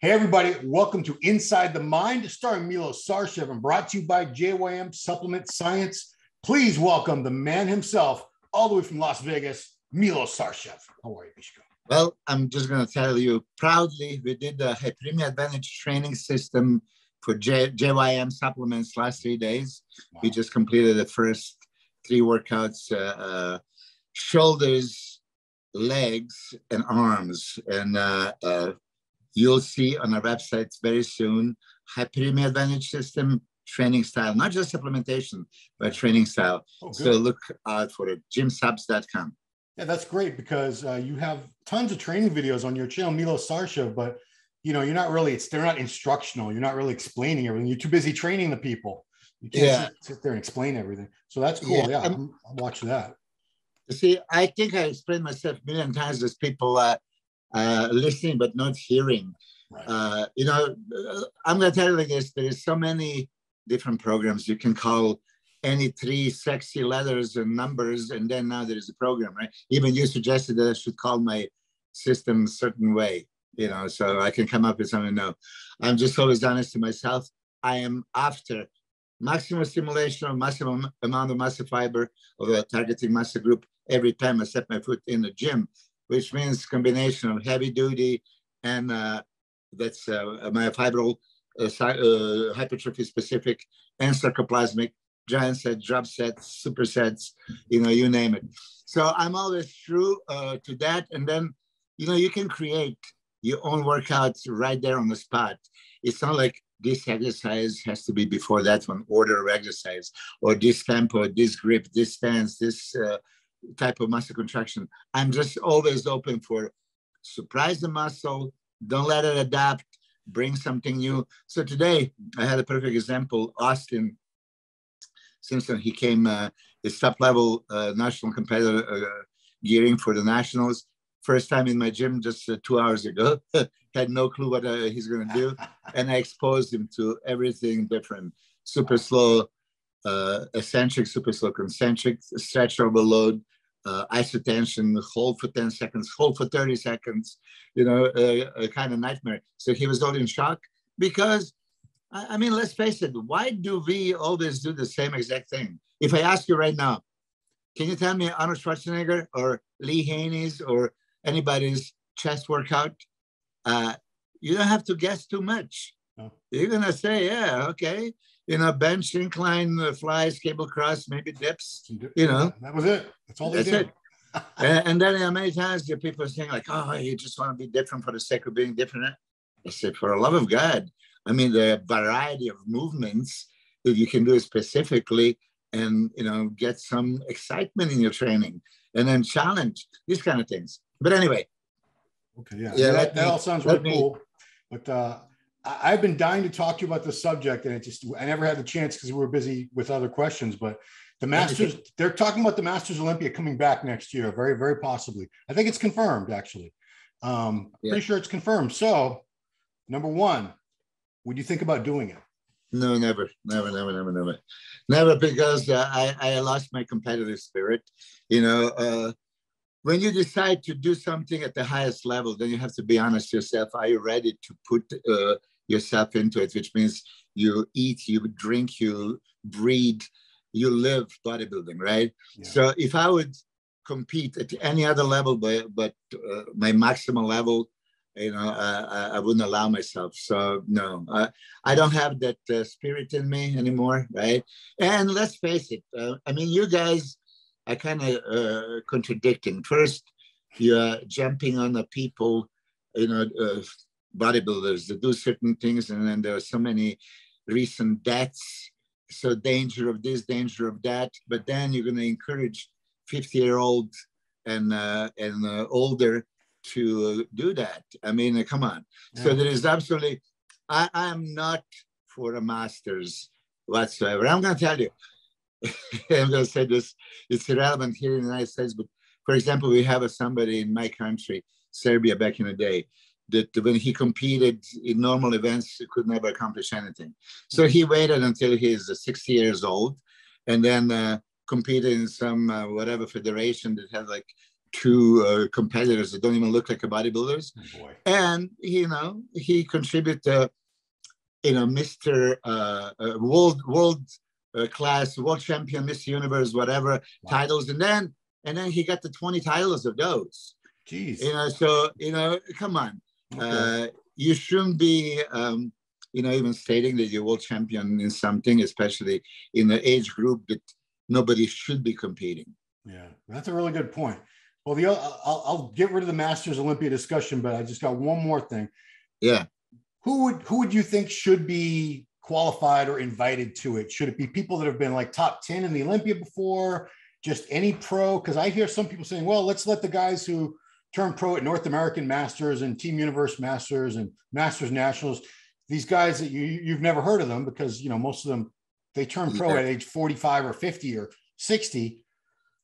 Hey, everybody. Welcome to Inside the Mind, starring Milos, Sarcev, and brought to you by JYM Supplement Science. Please welcome the man himself, all the way from Las Vegas, Milos Sarcev. How are you, Mishko? Well, I'm just going to tell you proudly, we did the Hyperemia Advantage training system for JYM supplements last 3 days. Wow. We just completed the first 3 workouts, shoulders, legs, and arms. And you'll see on our website very soon, Hyperemia Advantage system training style, not just supplementation, but training style. Oh, so look out for it, gymsubs.com. Yeah, that's great because you have tons of training videos on your channel, Milos Sarcev, but you're not really, they're not instructional. You're not really explaining everything. You're too busy training the people. You can't sit there and explain everything. So that's cool. Yeah, I'll watch that. See, I think I explained myself a million times. There's people listening but not hearing. Right. I'm going to tell you like this. There is so many different programs you can call any 3 sexy letters and numbers, and then now there is a program, right? Even you suggested that I should call my system a certain way, so I can come up with something. No, I'm just always honest to myself. I am after maximal stimulation of maximum amount of muscle fiber of a targeting muscle group every time I set my foot in the gym, which means combination of heavy duty and that's myofibril, hypertrophy specific, and sarcoplasmic, giant set, drop sets, supersets, you name it. So I'm always true to that. And then, you can create your own workouts right there on the spot. It's not like this exercise has to be before that one, order of exercise, or this tempo, this grip, this stance, this type of muscle contraction. I'm just always open for surprise the muscle, don't let it adapt, bring something new. So today I had a perfect example. Austin Simpson, he came his top level national competitor gearing for the nationals. First time in my gym just 2 hours ago. Had no clue what he's going to do. And I exposed him to everything different. Super slow, eccentric, super slow concentric, stretch overload, isotension, hold for 10 seconds, hold for 30 seconds, a kind of nightmare. So he was all in shock because, I mean, let's face it, why do we always do the same exact thing? If I ask you right now, can you tell me Arnold Schwarzenegger or Lee Haney's or anybody's chest workout? You don't have to guess too much. Oh. You're going to say, yeah, okay. Bench, incline, flies, cable cross, maybe dips, That was it. That's all they did. And then many times the people are saying like, oh, you just want to be different for the sake of being different. I said, for the love of God, I mean, the variety of movements that you can do specifically and, get some excitement in your training and then challenge these kind of things. But anyway. Okay, yeah. That all sounds really cool. But I've been dying to talk to you about this subject, and I never had the chance because we were busy with other questions. But the Masters, they're talking about the Masters Olympia coming back next year, very, very possibly. I think it's confirmed, actually. Pretty sure it's confirmed. So, number one, would you think about doing it? No, never, because I lost my competitive spirit. When you decide to do something at the highest level, then you have to be honest yourself. Are you ready to put yourself into it? Which means you eat, you drink, you breathe, you live bodybuilding, right? Yeah. So if I would compete at any other level, but my maximal level, I wouldn't allow myself. So no, I don't have that spirit in me anymore, right? And let's face it. I mean, you guys are kind of contradicting. First, you're jumping on the people, bodybuilders that do certain things, and then there are so many recent deaths. So danger of this, danger of that. But then you're going to encourage 50-year-olds and older to do that. I mean, come on. Yeah. So there is absolutely, I am not for a Masters whatsoever. I'm going to tell you, I'm going to say this, it's irrelevant here in the United States, but for example, we have somebody in my country, Serbia, back in the day, that when he competed in normal events, he could never accomplish anything. So he waited until he's 60 years old and then competed in some whatever federation that had like two competitors that don't even look like a bodybuilders. Oh boy. And, he contributed, Mr. World class, world champion, Miss Universe, whatever titles. And then he got the 20 titles of those. Jeez. So, come on. Okay. You shouldn't be, even stating that you're world champion in something, especially in the age group that nobody should be competing. Yeah, that's a really good point. Well, I'll get rid of the Masters Olympia discussion, but I just got one more thing. Yeah. Who would you think should be qualified or invited to it? Should it be people that have been like top 10 in the Olympia before? Just any pro? Because I hear some people saying, well, let's let the guys who turn pro at North American Masters and Team Universe Masters and Masters Nationals, these guys that you've never heard of them because, most of them, they turn pro at age 45 or 50 or 60.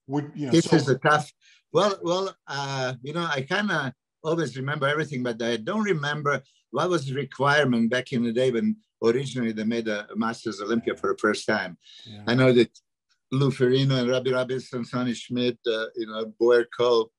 This is a tough. Well, I kind of always remember everything, but I don't remember what was the requirement back in the day when originally they made a Masters Olympia for the first time. Yeah. I know that Lou Ferrino and Robbie Robinson, Sonny Schmidt, Boyer Cole,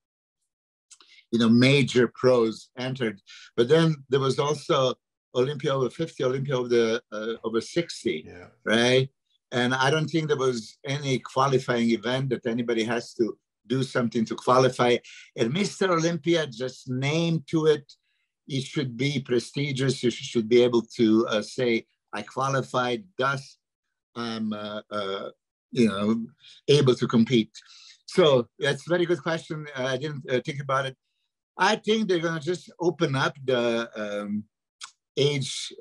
major pros entered. But then there was also Olympia over 50, Olympia over 60, right? And I don't think there was any qualifying event that anybody has to do something to qualify. And Mr. Olympia, just name to it, it should be prestigious. You should be able to say, I qualified, thus I'm, able to compete. So that's a very good question. I didn't think about it. I think they're going to just open up the age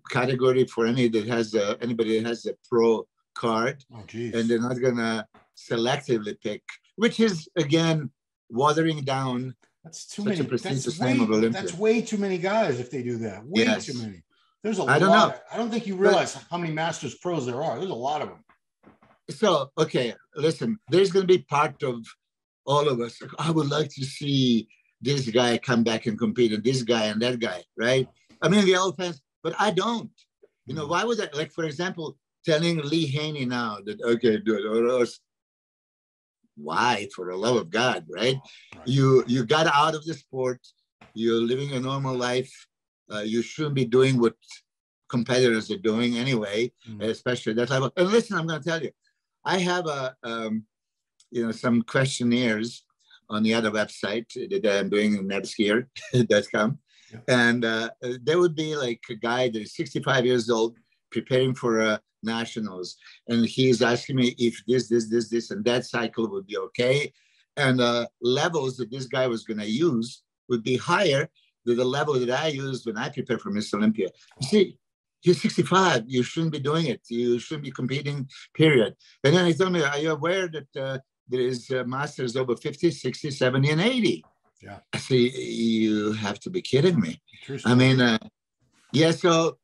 category for anybody that has a pro card. Oh, geez. And they're not going to selectively pick, which is, again, watering down. That's too many. That's way too many guys if they do that. Way too many. There's a lot. I don't think you realize how many Masters pros there are. There's a lot of them. So, okay, listen, there's going to be part of all of us. I would like to see this guy come back and compete, and this guy and that guy, right? I mean, the old fans, but I don't. Why would I, like, for example, telling Lee Haney now that, okay, do it, or else, why, for the love of God, right? You got out of the sport. You're living a normal life. You shouldn't be doing what competitors are doing anyway, especially that level. And listen, I'm going to tell you, I have some questionnaires on the other website that I'm doing, nebskier.com. Yeah. And there would be like a guy that is 65 years old preparing for nationals. And he's asking me if this, and that cycle would be okay. And levels that this guy was going to use would be higher than the level that I used when I prepared for Miss Olympia. You see, you're 65. You shouldn't be doing it. You shouldn't be competing, period. And then he told me, are you aware that there is Masters over 50, 60, 70, and 80? Yeah. I say, you have to be kidding me. I mean, so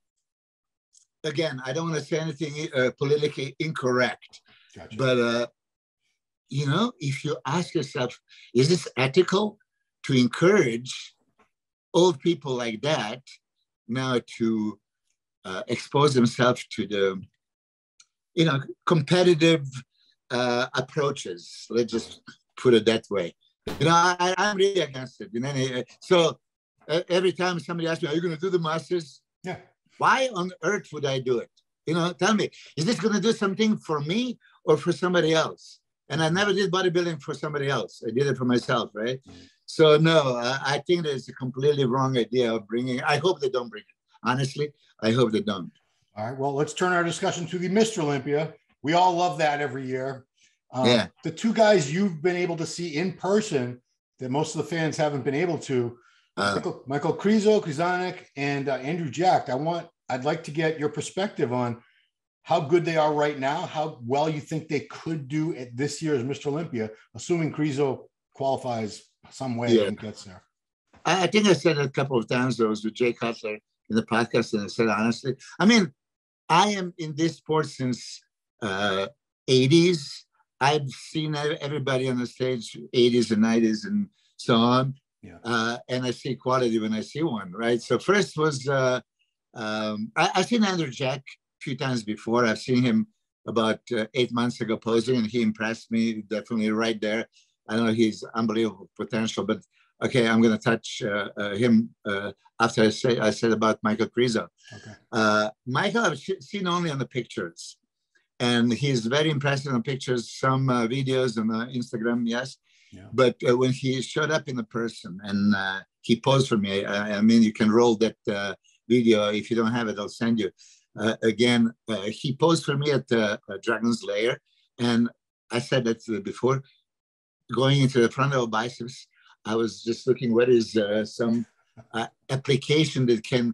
again, I don't want to say anything politically incorrect. Gotcha. But, if you ask yourself, is this ethical to encourage old people like that now to expose themselves to the, competitive approaches? Let's just put it that way. I'm really against it. So every time somebody asks me, are you going to do the Masters? Yeah. Why on earth would I do it? Tell me, is this going to do something for me or for somebody else? And I never did bodybuilding for somebody else. I did it for myself, right? So no, I think that it's a completely wrong idea of bringing. I hope they don't bring it. Honestly, I hope they don't. All right. Well, let's turn our discussion to the Mr. Olympia. We all love that every year. The two guys you've been able to see in person that most of the fans haven't been able to, Michael Krizo, and Andrew Jack. I'd like to get your perspective on how good they are right now, how well you think they could do at this year's Mr. Olympia, assuming Krizo qualifies some way and gets there. I think I said it a couple of times. I was with Jay Cutler in the podcast, and I said, honestly, I mean, I am in this sport since 80s. I've seen everybody on the stage, 80s and 90s and so on. Yeah. And I see quality when I see one, right? So first was, I've seen Andrew Jack a few times before. I've seen him about 8 months ago posing, and he impressed me definitely right there. I know he's unbelievable potential, but okay, I'm going to touch him after I said about Michael Krizo. Okay. Michael, I've seen only on the pictures, and he's very impressive on pictures, some videos on Instagram, yes. Yeah. But when he showed up in the person and he posed for me, I mean, you can roll that video. If you don't have it, I'll send you. Again, he posed for me at Dragon's Lair, and I said that before, going into the frontal biceps, I was just looking what is some application that can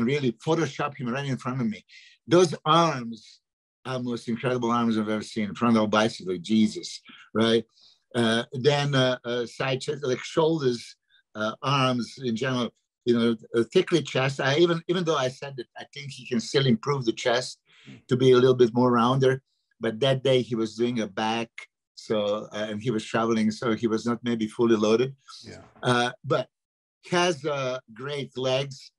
really Photoshop him right in front of me. Those arms are the most incredible arms I've ever seen. Frontal biceps, like Jesus, right? Then side chest, like shoulders, arms in general. You know, thickly chest. Even though I said that I think he can still improve the chest to be a little bit more rounder, but that day he was doing a back, so and he was traveling, so he was not maybe fully loaded. Yeah. But has great legs,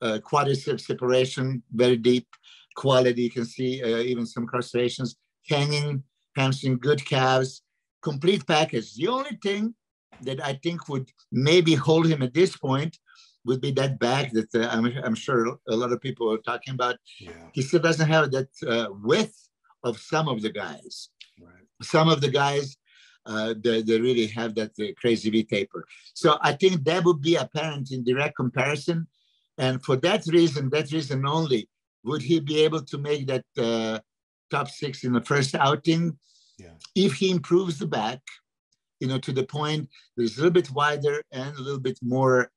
quadricep separation, very deep quality. You can see even some cross-serrations, hanging hamstring, good calves, complete package. The only thing that I think would maybe hold him at this point would be that back that I'm sure a lot of people are talking about. Yeah. He still doesn't have that width of some of the guys. Right. Some of the guys, they really have that crazy V taper. So I think that would be apparent in direct comparison. And for that reason only, would he be able to make that top 6 in the first outing? Yeah. If he improves the back, you know, to the point that it's a little bit wider and a little bit more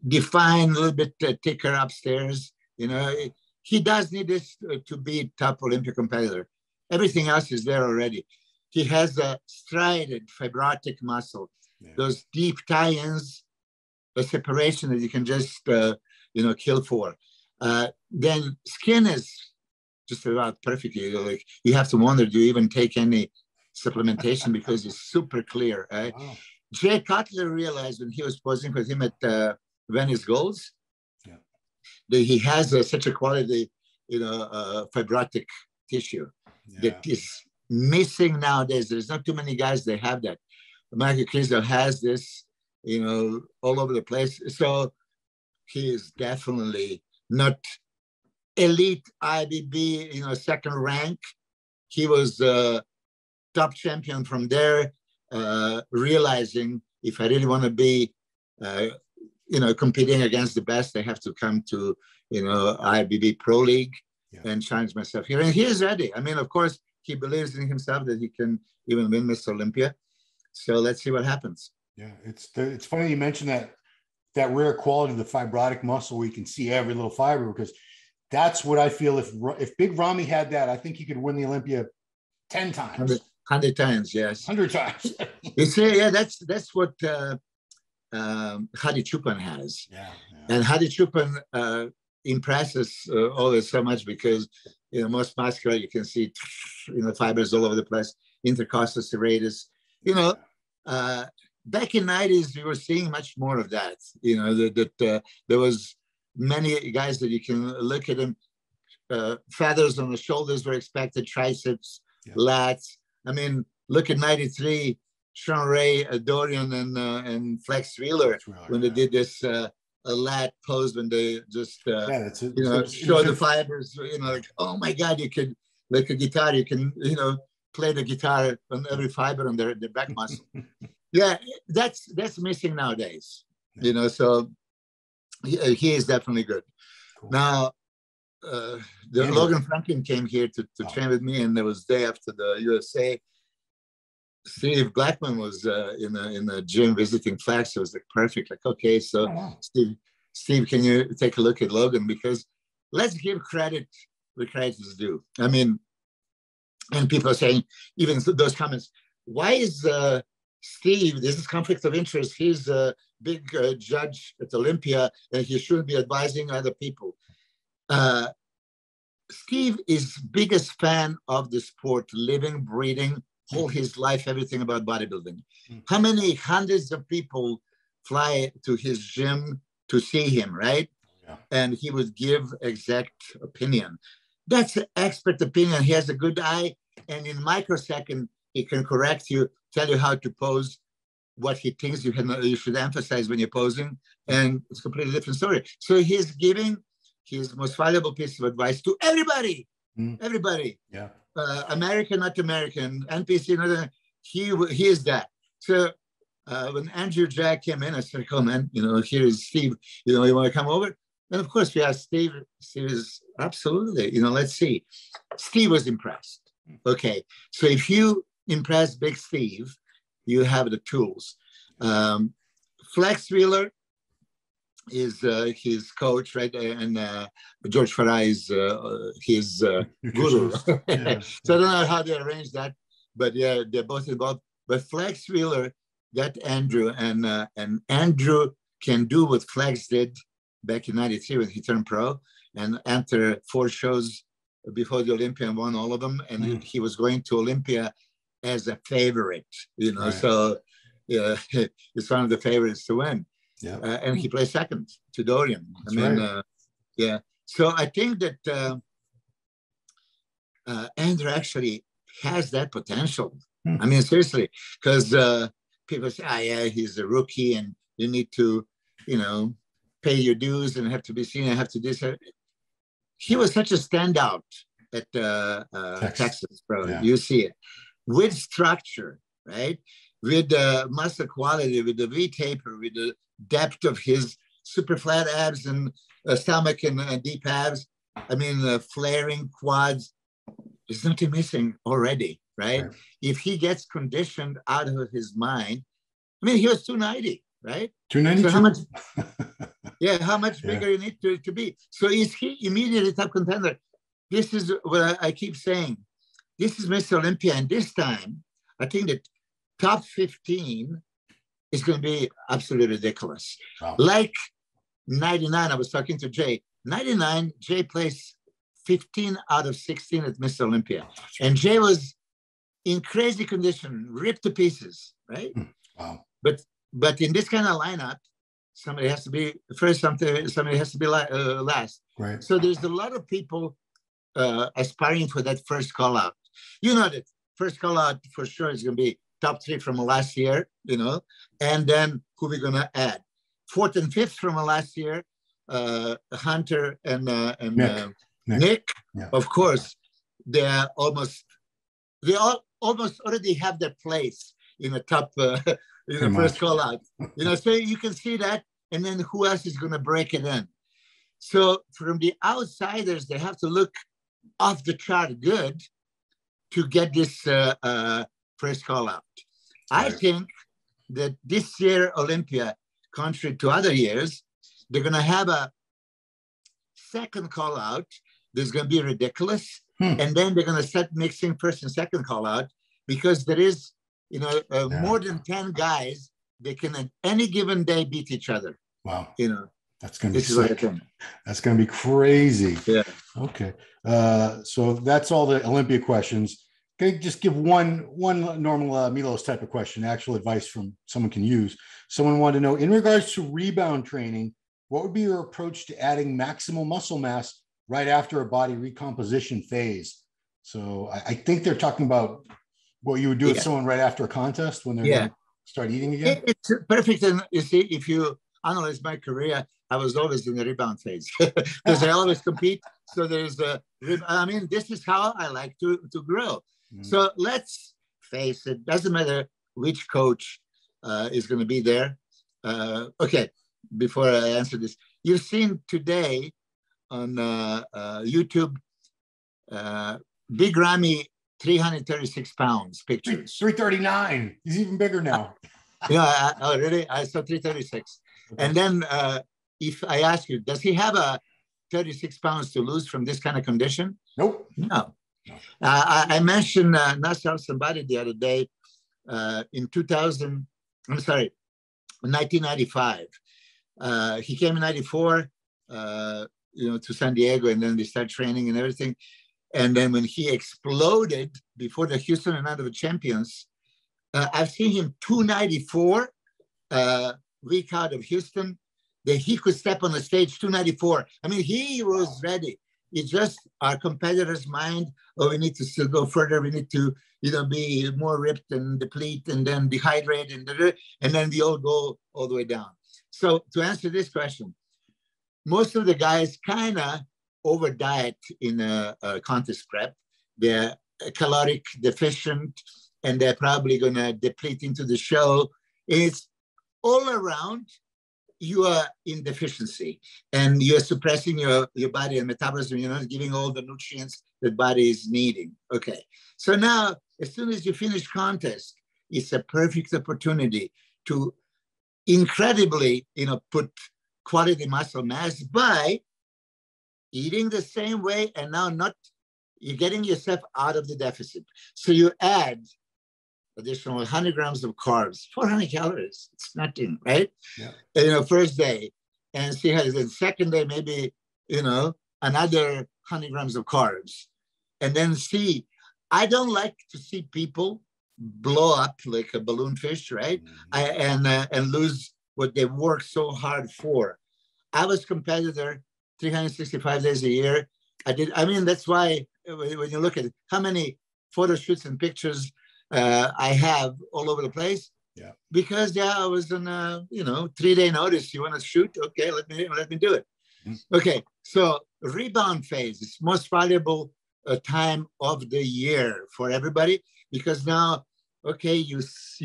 defined, a little bit thicker upstairs. You know, he does need this to be top Olympia competitor. Everything else is there already. He has a striated fibrotic muscle, those deep tie-ins, a separation that you can just, you know, kill for. Then skin is just about perfectly. Like you have to wonder, do you even take any supplementation because it's super clear, right? Wow. Jay Cutler realized when he was posing with him at Venice Golds, that he has such a quality, you know, fibrotic tissue that is missing nowadays. There's not too many guys that have that. Michael Krizo has this, you know, all over the place. So he is definitely not elite IBB, you know, second rank. He was top champion from there, realizing if I really want to be, you know, competing against the best, I have to come to, you know, IBB Pro League and challenge myself here. And he is ready. I mean, of course, he believes in himself that he can even win Miss Olympia. So let's see what happens. Yeah, it's funny you mentioned that rare quality of the fibrotic muscle where you can see every little fiber, because that's what I feel if Big Ramy had that, I think he could win the Olympia 10 times. 100 times, yes. 100 times. You see, yeah, that's what Hadi Choopan has. Yeah. And Hadi Choopan impresses always so much because, you know, most muscular, you can see, you know, fibers all over the place, intercostal serratus. You know, back in the 90s, we were seeing much more of that. You know, that there was many guys that you can look at them, feathers on the shoulders were expected, triceps, lats. I mean, look at 93, Sean Ray, Dorian, and Flex Wheeler when they did this a lat pose when they just you know, show the fibers. You know, like, oh my God, you could, like a guitar, you can, you know, play the guitar on every fiber on their back muscle. Yeah, that's missing nowadays. You know, so he is definitely good. Cool. Now, Logan Franklin came here to train with me, and there was day after the USA. Steve Blackman was in the gym visiting Flex. So it was like perfect. Like, okay, so Steve, can you take a look at Logan? Because let's give credit where credit is due. I mean, and people are saying, even those comments, why is Steve, this is conflict of interest. He's a big judge at Olympia, and he shouldn't be advising other people. Steve is biggest fan of the sport, living, breathing, whole his life, everything about bodybuilding. How many hundreds of people fly to his gym to see him, right? Yeah. And he would give exact opinion. That's an expert opinion. He has a good eye, and in microsecond, He can correct you, tell you how to pose, what he thinks you should emphasize when you're posing, and it's a completely different story. So he's giving his most valuable piece of advice to everybody, everybody. Yeah. American, not American, NPC, not he is that. So when Andrew Jack came in, I said, "Oh man, here is Steve. You want to come over?" And of course, we asked Steve. Steve is absolutely. Let's see. Steve was impressed. Okay, so if you impress Big Steve, you have the tools. Flex Wheeler is his coach, right? And George Farah is his guru. Yeah. So I don't know how they arranged that, but yeah, they're both involved. But Flex Wheeler got Andrew, and Andrew can do what Flex did back in '93 when he turned pro and entered 4 shows before the Olympia and won all of them. And he was going to Olympia as a favorite, right. So yeah, he's one of the favorites to win. Yeah. And he placed second to Dorian. Yeah. So I think that Andrew actually has that potential. I mean, seriously, because people say, yeah, he's a rookie and you need to, pay your dues and have to be seen and have to do this. He was such a standout at Texas, bro. Yeah. You see it. With structure, right? With the muscle quality, with the V-taper, with the depth of his super flat abs and stomach and deep abs. I mean, flaring quads. There's nothing missing already, right? If he gets conditioned out of his mind, I mean, he was 290, right? 292. So how much bigger you need to be? So is he immediately top contender? This is what I keep saying. This is Mr. Olympia, and this time, I think that top 15 is going to be absolutely ridiculous. Wow. Like 99, I was talking to Jay. 99, Jay placed 15 out of 16 at Mr. Olympia. And Jay was in crazy condition, ripped to pieces, right? Wow. But in this kind of lineup, somebody has to be first, somebody has to be last. Right. So there's a lot of people aspiring for that first call out. That first call out for sure is going to be top 3 from last year, and then who we're going to add. 4th and 5th from last year, Hunter and Nick. Yeah. Of course, they almost already have their place in the top, first call out. So you can see that, and then who else is going to break it in? So from the outsiders, they have to look off the chart good to get this first call out. I think that this year Olympia, contrary to other years, they're going to have a second call out. There's going to be ridiculous. And then they're going to start mixing first and second call out because there is, more than 10 guys that can at any given day beat each other. Wow. That's going to be sick. That's going to be crazy. Yeah. Okay. So that's all the Olympia questions. Can I just give one normal Milos type of question, actual advice from someone can use? Someone wanted to know, in regards to rebound training, what would be your approach to adding maximal muscle mass right after a body recomposition phase? So I think they're talking about what you would do with someone right after a contest when they're going to start eating again. It's perfect. And you see, if you analyze my career, I was always in the rebound phase because I always compete. So there's this is how I like to grow. So let's face it, doesn't matter which coach is going to be there. Okay, before I answer this, you've seen today on YouTube, Big Ramy, 336 pounds pictures. 339. He's even bigger now. Really? I saw 336. Okay. And then if I ask you, does he have a 36 pounds to lose from this kind of condition? Nope. No. I mentioned Nasser somebody the other day in 1995. He came in 94, to San Diego, and then we started training and everything. And then when he exploded before the Houston and Under Champions, I've seen him 294 week out of Houston, that he could step on the stage 294. I mean, he was ready. It's just our competitors' mind. Oh, we need to still go further. We need to, be more ripped and deplete and then dehydrate and then we all go all the way down. So to answer this question, most of the guys kind of over diet in a contest prep. They're caloric deficient and they're probably going to deplete into the show. It's all around. You are in deficiency and you're suppressing your body and metabolism. You're not giving all the nutrients that body is needing. Okay. So now, as soon as you finish contest, it's a perfect opportunity to incredibly, put quality muscle mass by eating the same way and now you're getting yourself out of the deficit. So you add additional 100 grams of carbs, 400 calories. It's nothing, right? Yeah. First day, and see how the second day, maybe, another 100 grams of carbs. And then see, I don't like to see people blow up like a balloon fish, right? And lose what they worked so hard for. I was competitor 365 days a year. That's why when you look at how many photo shoots and pictures I have all over the place. Yeah. Because I was on a 3-day notice. You want to shoot? Okay, let me do it. Okay, so rebound phase is most valuable time of the year for everybody because now, okay, you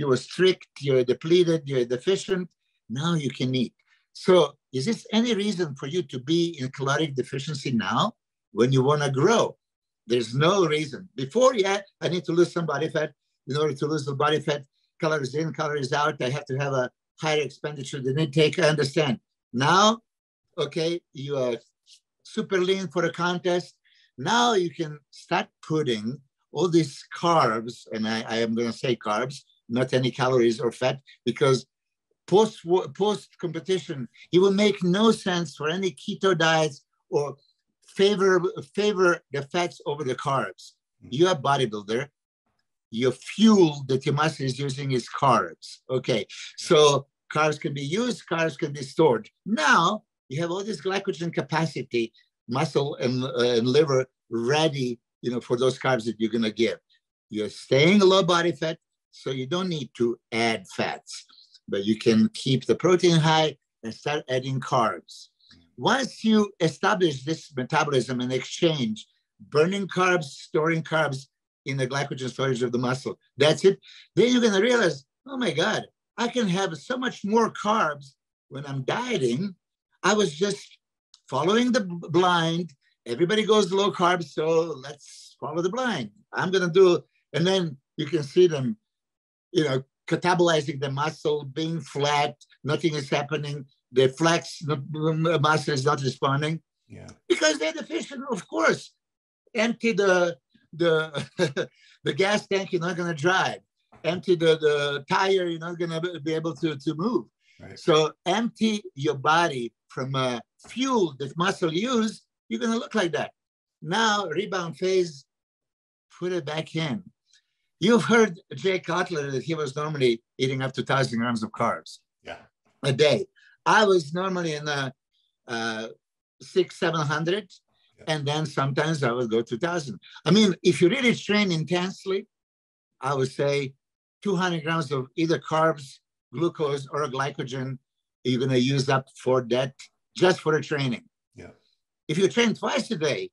were strict, you're depleted, you're deficient. Now you can eat. So is this any reason for you to be in caloric deficiency now when you want to grow? There's no reason. Before, I need to lose some body fat. In order to lose the body fat, calories in, calories out, I have to have a higher expenditure than intake. I understand. Now, okay, you are super lean for a contest. Now you can start putting all these carbs, and I am going to say carbs, not any calories or fat, because post competition, it will make no sense for any keto diets or favor the fats over the carbs. You're a bodybuilder. Your fuel that your muscle is using is carbs. Okay, so carbs can be used, carbs can be stored. Now you have all this glycogen capacity, muscle and liver ready, for those carbs that you're gonna give. You're staying low body fat, so you don't need to add fats, but you can keep the protein high and start adding carbs. Once you establish this metabolism and exchange, burning carbs, storing carbs, in the glycogen storage of the muscle. That's it. Then you're going to realize, oh my God, I can have so much more carbs when I'm dieting. I was just following the blind. Everybody goes low carb, so let's follow the blind. I'm going to do, and then you can see them, catabolizing the muscle, being flat, nothing is happening. The flex muscle is not responding. Yeah. Because they're deficient, of course. Empty the gas tank, you're not going to drive. Empty the tire, you're not going to be able to move. Right. So empty your body from fuel that muscle use, you're going to look like that. Now, rebound phase, put it back in. You've heard Jay Cutler that he was normally eating up to 1,000 grams of carbs a day. I was normally in 600-700. And then sometimes I would go to 1,000. If you really train intensely, I would say 200 grams of either carbs, glucose, or glycogen, you're going to use up for that, just for the training. Yeah. If you train twice a day,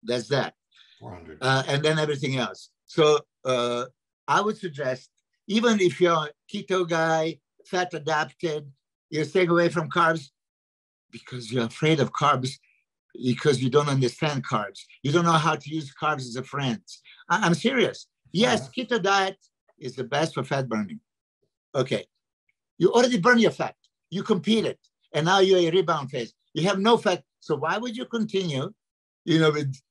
that's that. 400. And then everything else. So I would suggest, even if you're a keto guy, fat adapted, you stay away from carbs because you're afraid of carbs, because you don't understand carbs. You don't know how to use carbs as a friend. I'm serious. Yes, keto diet is the best for fat burning. Okay. You already burn your fat. You competed. And now you're in a rebound phase. You have no fat. So why would you continue, with,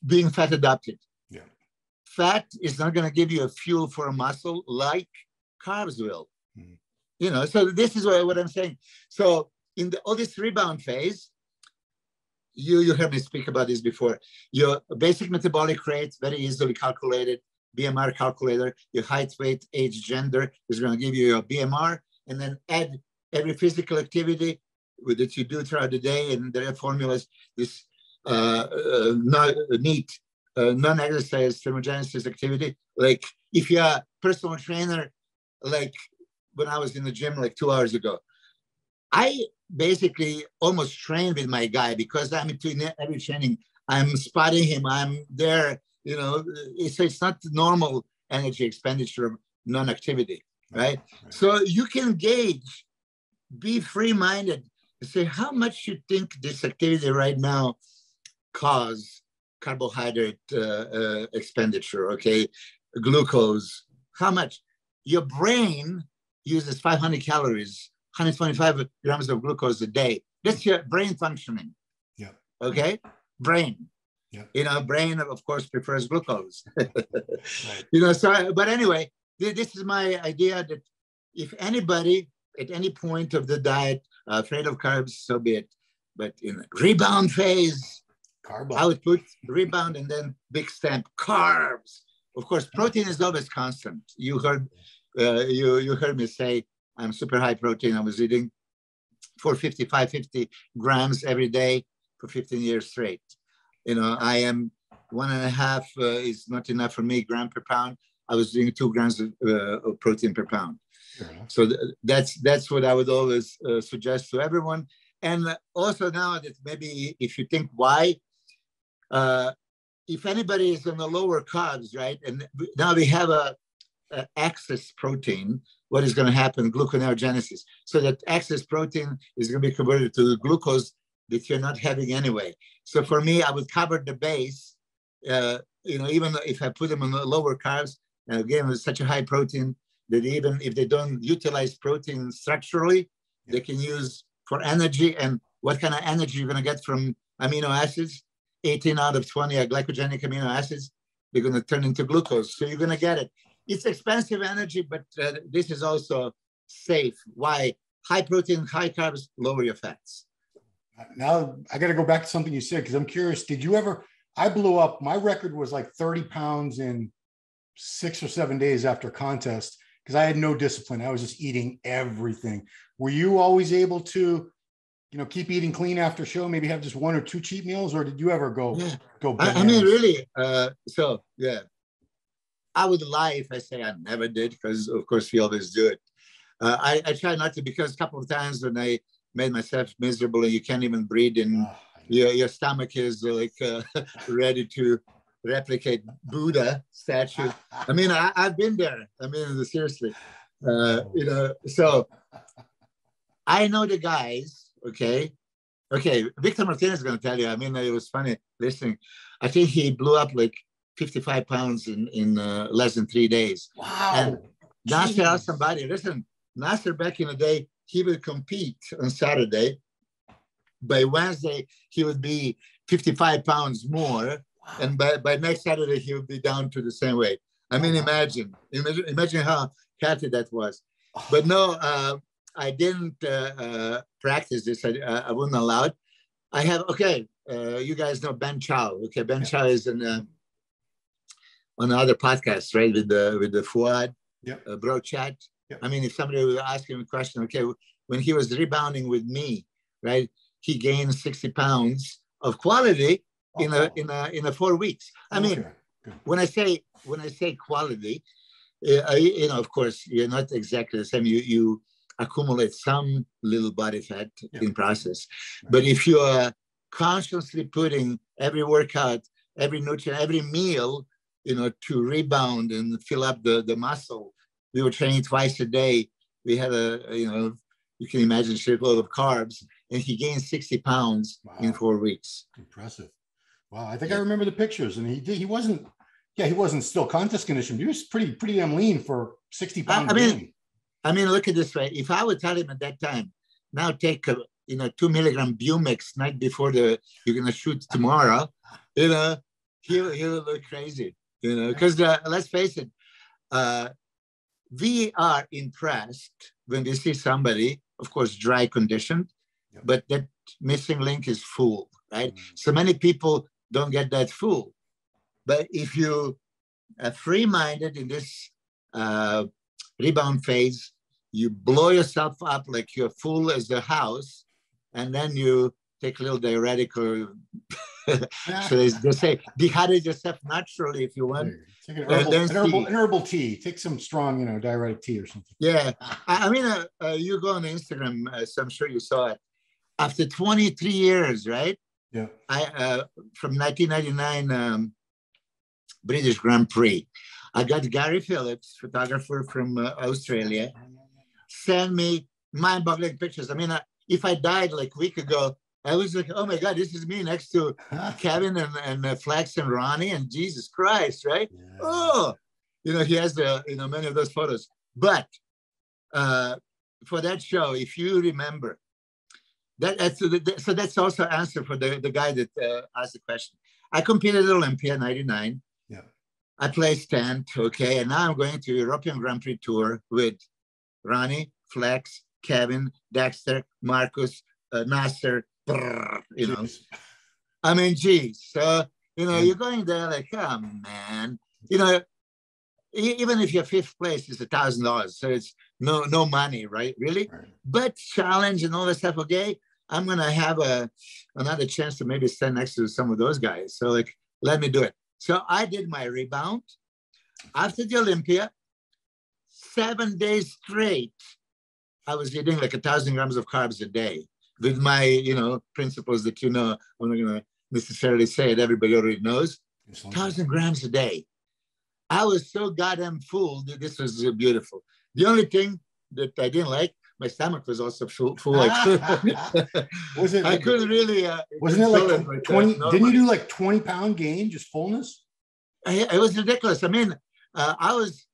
being fat adapted? Yeah. Fat is not going to give you a fuel for a muscle like carbs will. So this is what I'm saying. So in all this rebound phase, you heard me speak about this before. Your basic metabolic rate, very easily calculated, BMR calculator, your height, weight, age, gender is going to give you your BMR, and then add every physical activity that you do throughout the day, and there are formulas. This non-exercise thermogenesis activity. Like if you're a personal trainer, like when I was in the gym like 2 hours ago, I basically almost train with my guy because I'm into every training. I'm spotting him. I'm there. You know, it's not normal energy expenditure of non-activity, right? So you can gauge, be free-minded, and say how much you think this activity right now cause carbohydrate expenditure, okay, glucose. How much? Your brain uses 500 calories, 125 grams of glucose a day. That's your brain functioning. Yeah. Okay, brain. Yeah. You know, brain of course prefers glucose. Right. You know, so but anyway, this is my idea that if anybody at any point of the diet afraid of carbs, so be it. But in rebound phase, I would put rebound and then big stamp carbs. Of course, protein is always constant. You heard you heard me say I'm super high protein. I was eating 450, 550 grams every day for 15 years straight. You know, I am 1.5 is not enough for me, gram per pound. I was doing 2 grams of protein per pound. So that's what I would always suggest to everyone. And also now that maybe if you think why, if anybody is on the lower carbs, right? And now we have a excess protein, what is going to happen? Gluconeogenesis. So that excess protein is going to be converted to glucose that you're not having anyway. So for me, I would cover the base, you know, even if I put them on the lower carbs, and again, with such a high protein that even if they don't utilize protein structurally, they can use for energy. And what kind of energy you're going to get from amino acids? 18 out of 20 are glycogenic amino acids. They're going to turn into glucose. So you're going to get it. It's expensive energy, but this is also safe. Why? High protein, high carbs, lower your fats. Now I got to go back to something you said because I'm curious. Did you ever? I blew up. My record was like 30 pounds in 6 or 7 days after contest because I had no discipline. I was just eating everything. Were you always able to, you know, keep eating clean after show? Maybe have just 1 or 2 cheat meals, or did you ever go? I mean, really. So yeah, I would lie if I say I never did because, of course, we always do it. I try not to because a couple of times when I made myself miserable and you can't even breathe and your stomach is like ready to replicate Buddha statue. I mean, I've been there. I mean, seriously, you know, so I know the guys, okay. Victor Martinez is going to tell you, I mean, it was funny listening. I think he blew up like 55 pounds in less than 3 days. Wow. And Nasser asked somebody, listen, Nasser back in the day, he would compete on Saturday. By Wednesday, he would be 55 pounds more. Wow. And by next Saturday, he would be down to the same weight. I mean, imagine how healthy that was. But no, I didn't practice this. I wasn't allowed. I have, you guys know Ben Chow. Okay, Ben Chow is on other podcasts, right? With the Fuad, Bro Chat. Yep. I mean, if somebody would ask him a question, okay, when he was rebounding with me, right, he gained 60 pounds of quality in a 4 weeks. I mean, when I say quality, you know, of course, you're not exactly the same. You accumulate some little body fat in process, but if you are consciously putting every workout, every nutrient, every meal, you know, to rebound and fill up the muscle. We were training twice a day. We had you know, you can imagine a shitload of carbs, and he gained 60 pounds in 4 weeks. Impressive. Wow. I think I remember the pictures, and he wasn't still contest conditioned. He was pretty damn lean for 60 pounds. I mean, look at this way. If I would tell him at that time, now take 2 milligram Bumix night before you're going to shoot tomorrow, you know, he'll look crazy, you know, because let's face it, we are impressed when we see somebody, of course, dry conditioned, but that missing link is full, right? Mm-hmm. So many people don't get that full. But if you are free-minded in this rebound phase, you blow yourself up like you're full as the house, and then you take a little diuretic or So they say dehydrate yourself naturally if you want. Take an herbal tea. Take some strong, diuretic tea or something. Yeah. I mean, you go on Instagram, so I'm sure you saw it. After 23 years, right? Yeah. From 1999 British Grand Prix, I got Gary Phillips, photographer from Australia, send me mind-boggling pictures. I mean, if I died like a week ago, I was like, oh my God, this is me next to Kevin and Flex and Ronnie and Jesus Christ, right? Yeah. Oh, he has many of those photos. But for that show, if you remember, so that's also answer for the guy that asked the question. I competed at Olympia '99. Yeah. I placed 10th, okay, and now I'm going to European Grand Prix Tour with Ronnie, Flex, Kevin, Dexter, Marcus, Nasser, Jeez. I mean, geez. So, you're going there like, oh, man. Even if you're fifth place, it's $1,000. So it's no money, right? Really? Right. But challenge and all that stuff, okay, I'm going to have another chance to maybe stand next to some of those guys. So, like, let me do it. So I did my rebound. After the Olympia, 7 days straight, I was eating like 1,000 grams of carbs a day with my, principles that I'm not going to necessarily say it. Everybody already knows. 1,000 grams a day. I was so goddamn full that this was beautiful. The only thing that I didn't like, my stomach was also full. Was it? I couldn't really. Wasn't it like 20? Didn't you do like 20-pound gain, just fullness? It was ridiculous. I mean, I was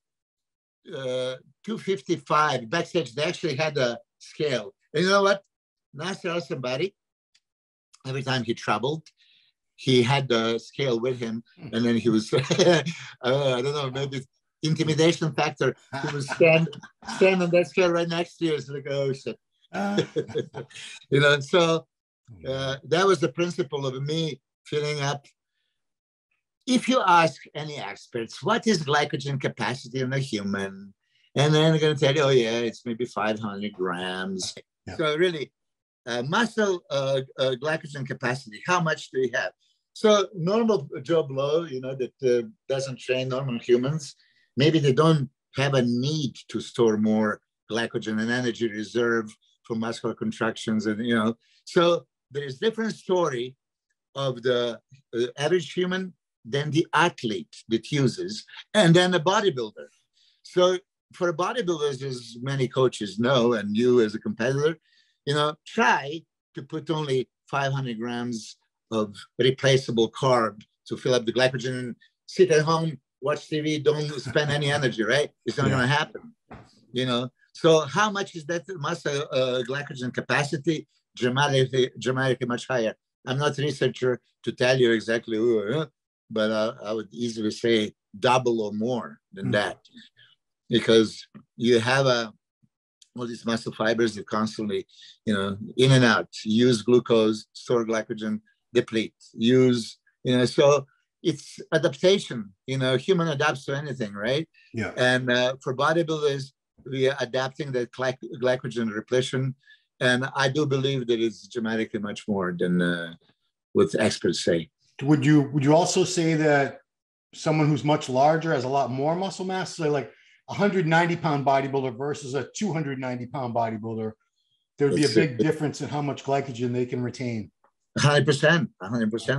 255 backstage. They actually had a scale. And you know what? Nasser asked somebody. Every time he traveled, he had the scale with him, and then he was, I don't know, maybe intimidation factor. He was stand on that scale right next to you. It's like, oh shit. So that was the principle of me filling up. If you ask any experts, what is glycogen capacity in a human? And then they're going to tell you, oh yeah, it's maybe 500 grams. Yeah. So really, muscle glycogen capacity, how much do we have? So normal Joe Blow, that doesn't train normal humans, maybe they don't have a need to store more glycogen and energy reserve for muscular contractions. And, so there's different story of the average human than the athlete that uses, and then the bodybuilder. So for bodybuilders, as many coaches know, and you as a competitor, try to put only 500 grams of replaceable carb to fill up the glycogen and sit at home, watch TV, don't spend any energy, right? It's not going to happen, So how much is that muscle glycogen capacity? Dramatically much higher. I'm not a researcher to tell you exactly, but I would easily say double or more than that, because you have all these muscle fibers that constantly, in and out, use glucose, store glycogen, deplete, use, so it's adaptation, human adapts to anything, right? Yeah. And for bodybuilders, we are adapting the glycogen repletion. And I do believe that it's dramatically much more than what experts say. Would you also say that someone who's much larger has a lot more muscle mass, so like 190-pound bodybuilder versus a 290-pound bodybuilder, there would be a big difference in how much glycogen they can retain? 100%,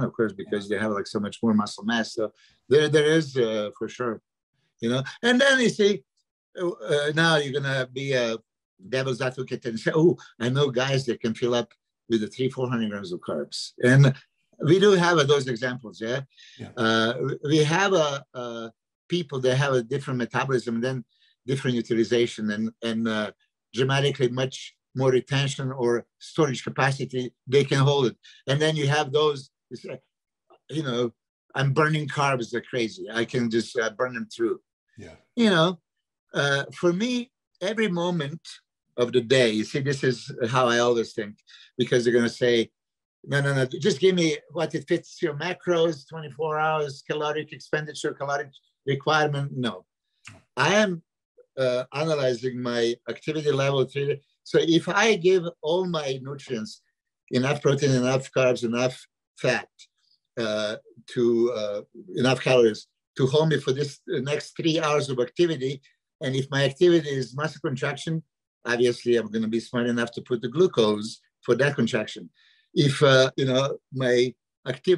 of course, because they have like so much more muscle mass. So there is for sure, And then you see, now you're gonna be a devil's advocate and say, oh, I know guys that can fill up with the 300-400 grams of carbs, and we do have those examples. Yeah. We have people that have a different metabolism, then different utilization, and dramatically much more retention or storage capacity, they can hold it. And then you have those, I'm burning carbs like crazy. I can just burn them through. Yeah. For me, every moment of the day, you see, this is how I always think, because they're going to say, no, just give me what it fits your macros, 24 hours, caloric expenditure, caloric requirement. No, I am analyzing my activity level. So if I give all my nutrients, enough protein, enough carbs, enough fat, enough calories to hold me for this next 3 hours of activity. And if my activity is muscle contraction, obviously I'm going to be smart enough to put the glucose for that contraction. If my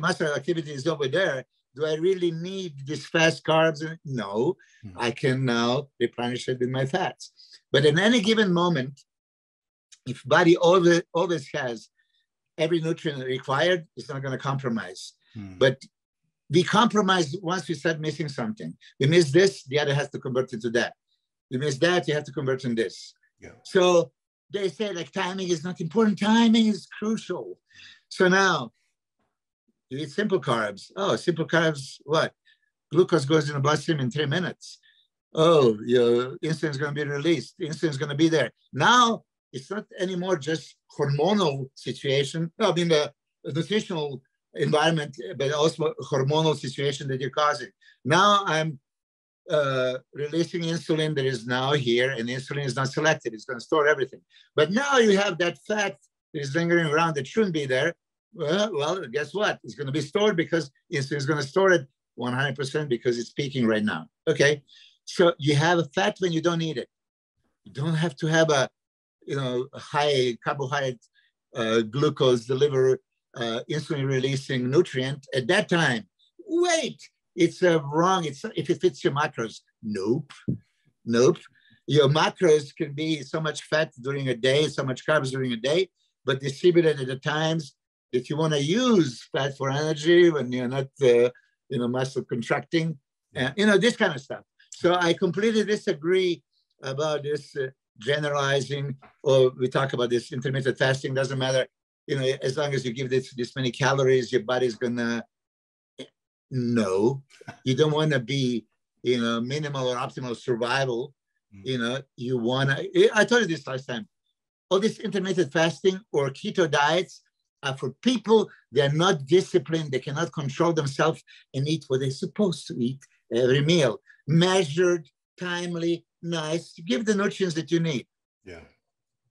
muscle activity is over there, do I really need these fast carbs? No, I can now replenish it with my fats. But in any given moment, if body always has every nutrient required, it's not going to compromise. But we compromise once we start missing something. We miss this, the other has to convert it to that. You miss that, you have to convert to this. Yeah. So they say like timing is not important. Timing is crucial. So now you eat simple carbs. Oh, simple carbs, what? Glucose goes in the bloodstream in 3 minutes. Oh, your insulin is going to be released. Insulin is going to be there. Now it's not anymore just hormonal situation. I mean, the nutritional environment, but also hormonal situation that you're causing. Now I'm releasing insulin that is now here, and insulin is not selected. It's going to store everything. But now you have that fat that is lingering around that shouldn't be there. Well, guess what? It's going to be stored because insulin is going to store it 100% because it's peaking right now. Okay, so you have a fat when you don't need it. You don't have to have a high carbohydrate glucose deliver insulin releasing nutrient at that time. Wait. It's wrong. It's if it fits your macros. Nope. Your macros can be so much fat during a day, so much carbs during a day, but distributed at the times that you want to use fat for energy when you're not, muscle contracting, this kind of stuff. So I completely disagree about this generalizing, or we talk about this intermittent fasting. Doesn't matter, as long as you give this many calories, your body's gonna. No, you don't want to be, minimal or optimal survival. You want to, I told you this last time, all this intermittent fasting or keto diets are for people that are not disciplined. They cannot control themselves and eat what they're supposed to eat every meal. Measured, timely, nice, to give the nutrients that you need. Yeah.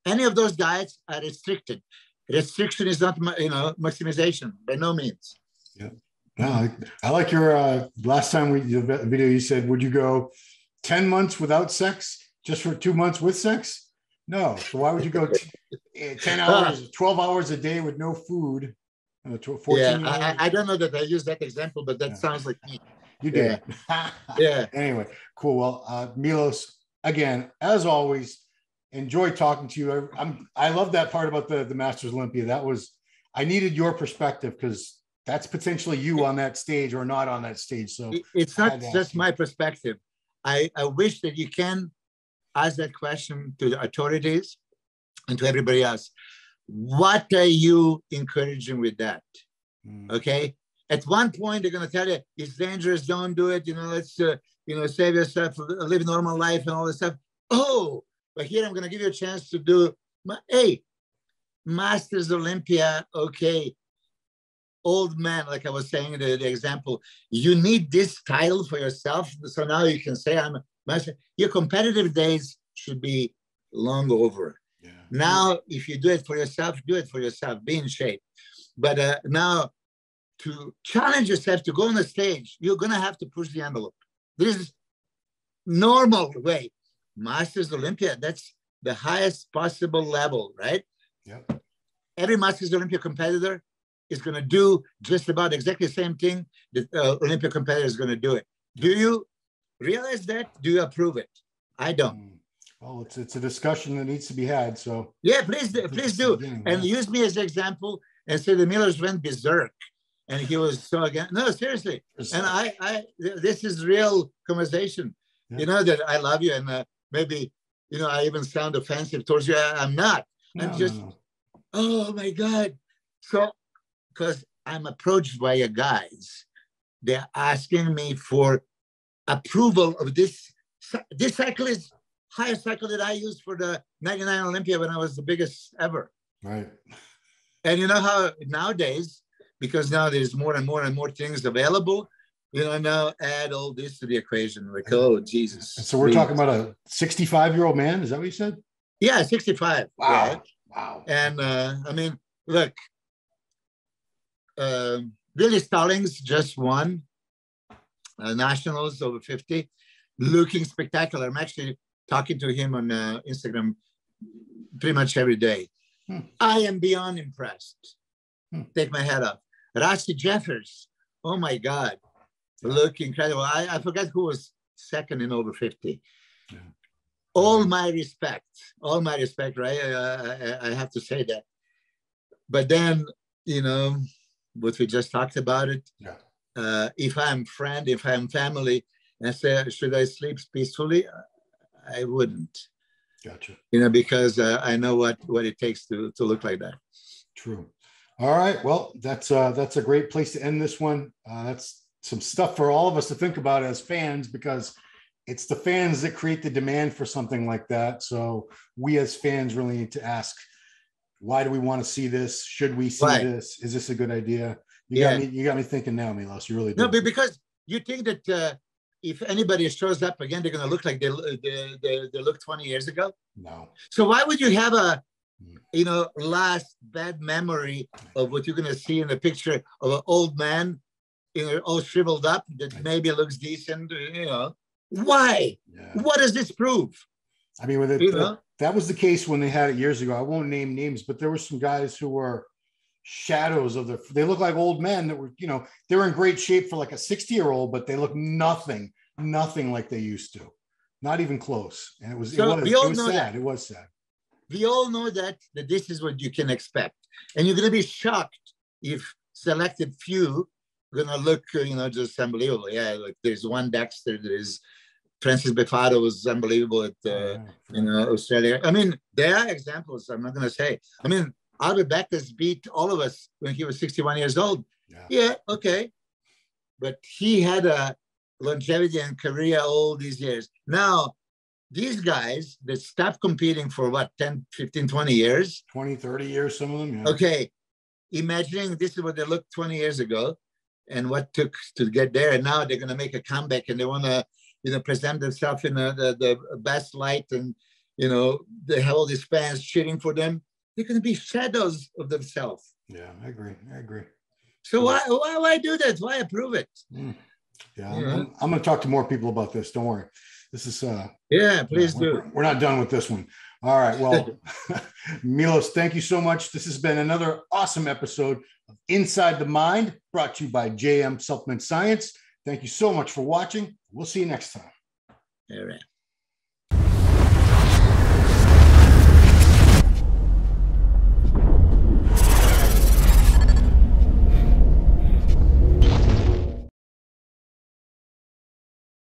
Any of those diets are restricted. Restriction is not, maximization, by no means. Yeah. No, I like your last time the video you said, would you go 10 months without sex just for 2 months with sex? No. So why would you go 10 hours, 12 hours a day with no food? 14 hours? I don't know that I used that example, but that sounds like me. You did. Yeah. Anyway, cool. Well, Milos, again, as always, enjoy talking to you. I love that part about the Masters Olympia. I needed your perspective because that's potentially you on that stage or not on that stage. So it's not just my perspective. I wish that you can ask that question to the authorities and to everybody else. What are you encouraging with that? Okay. At one point, they're going to tell you it's dangerous. Don't do it. Let's, save yourself, live a normal life and all this stuff. Oh, but here I'm going to give you a chance to do, Masters Olympia. Okay. Old man, like I was saying, the example, you need this title for yourself. So now you can say, I'm a master. Your competitive days should be long over. Yeah. Now, if you do it for yourself, be in shape. But now to challenge yourself to go on the stage, you're going to have to push the envelope. This is normal way. Masters Olympia, that's the highest possible level, right? Yep. Every Masters Olympia competitor is going to do just about exactly the same thing that Olympic competitor is going to do it. Do you realize that? Do you approve it? I don't. Well, it's a discussion that needs to be had. So yeah, please do. And use me as an example and say the Milos went berserk and he was so again. No, seriously. And I this is real conversation. Yeah. That I love you and maybe I even sound offensive towards you. I'm not. I'm just. Oh my God. So. Because I'm approached by your guys. They're asking me for approval of this. This cycle is highest cycle that I used for the 99 Olympia when I was the biggest ever. Right. And you know how nowadays, because now there's more and more and more things available, now add all this to the equation. Like, oh, Jesus. And so we're talking about a 65-year-old man. Is that what you said? Yeah, 65. Wow. Yeah. Wow. And I mean, look, Billy Stallings just won Nationals over 50, looking spectacular. I'm actually talking to him on Instagram pretty much every day. I am beyond impressed. Take my hat off. Rassi Jeffers, oh my God, look incredible. I forgot who was second in over 50. Yeah. All my respect, right? I have to say that. But then, you know, what we just talked about it. Yeah. If I'm friend, if I'm family, and say, should I sleep peacefully? I wouldn't. Gotcha. You know, because I know what it takes to look like that. True. All right. Well, that's a great place to end this one. That's some stuff for all of us to think about as fans, because it's the fans that create the demand for something like that. So we as fans really need to ask, why do we want to see this? Should we see this? Is this a good idea? You got me thinking now, Milos. You really do. No, but because you think that if anybody shows up again, they're going to look like they looked 20 years ago. No. So why would you have a, you know, last bad memory of what you're going to see in a picture of an old man, you know, all shriveled up that maybe looks decent, you know? Why? Yeah. What does this prove? I mean, with it, that was the case when they had it years ago. I won't name names, but there were some guys who were shadows of they look like old men that were, you know, they were in great shape for like a 60-year-old, but they look nothing like they used to. Not even close. And it was sad. It was sad. We all know that this is what you can expect. And you're going to be shocked if selected few are going to look, you know, just unbelievable. Yeah, like there's one Dexter, there's Francis Befado was unbelievable at, you know, Australia. I mean, there are examples, I'm not going to say. I mean, Albert Beckus beat all of us when he was 61 years old. Yeah, okay. But he had a longevity and career all these years. Now, these guys that stopped competing for what, 10, 15, 20 years? 20, 30 years, some of them, yeah. Okay. Imagining this is what they looked 20 years ago and what took to get there. And now they're going to make a comeback and they want to, you know, present themselves in the best light. And, you know, they have all these fans cheering for them. They're going to be shadows of themselves. Yeah, I agree. So why do that? Why approve it? Yeah, I'm going to talk to more people about this. Don't worry. This is please do. We're not done with this one. All right. Well, Milos, thank you so much. This has been another awesome episode of Inside the Mind, brought to you by JM Supplement Science. Thank you so much for watching. We'll see you next time. All right.